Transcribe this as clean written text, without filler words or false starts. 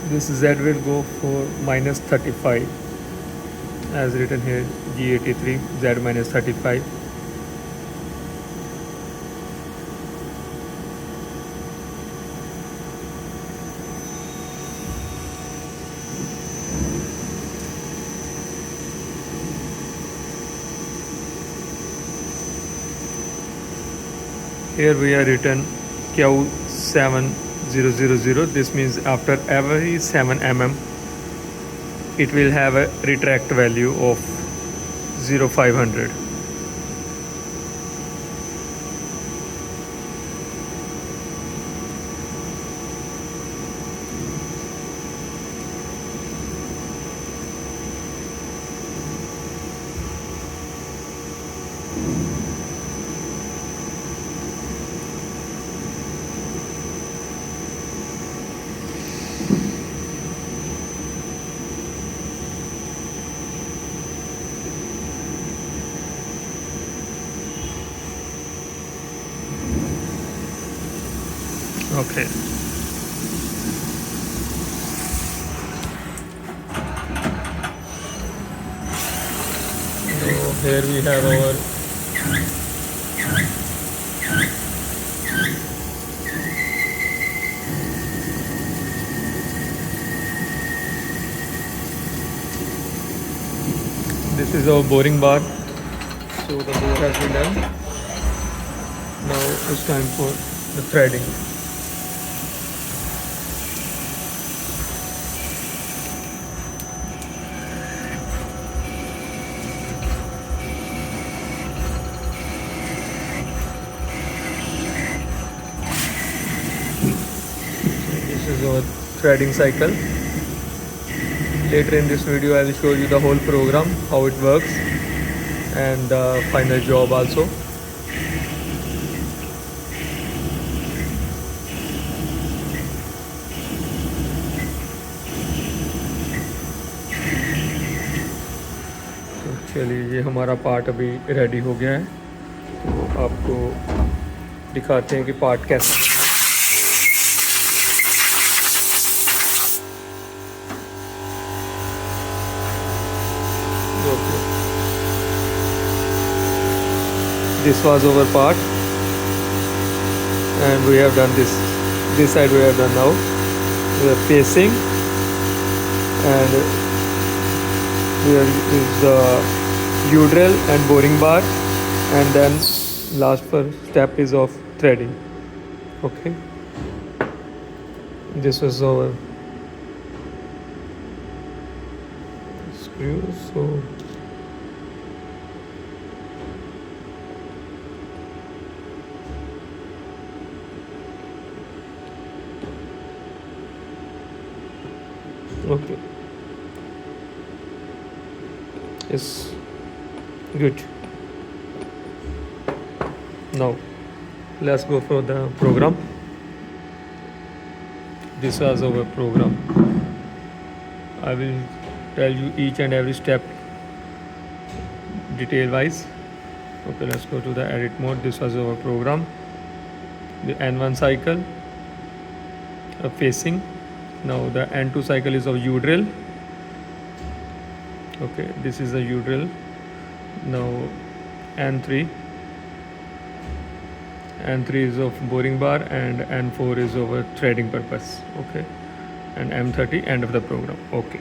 This Z will go for minus 35 as written here, G83 Z minus 35. Here we are written Q7000. This means after every 7 mm it will have a retract value of 0500. Okay. So here we have our this is our boring bar. So the bore has been done. Now it's time for the threading. This is our threading cycle. Later in this video I will show you the whole program, how it works, and the final job also. तो चलिए, ये हमारा part अभी ready हो गया है, तो आपको दिखाते हैं कि पार्ट कैसा है। Okay. This was our part, and we have done this. This side we have done now. We are facing, and here is the U-drill and boring bar, and then last first step is of threading. Okay. This was our screw. So okay, it's good. Now let's go for the program. This was our program. I will tell you each and every step detail wise. Okay, let's go to the edit mode. This was our program. The N1 cycle facing. Now the N2 cycle is of U-drill. Okay, this is the U-drill. Now N3 is of boring bar, and N4 is over threading purpose. Okay, and M30 end of the program. Okay.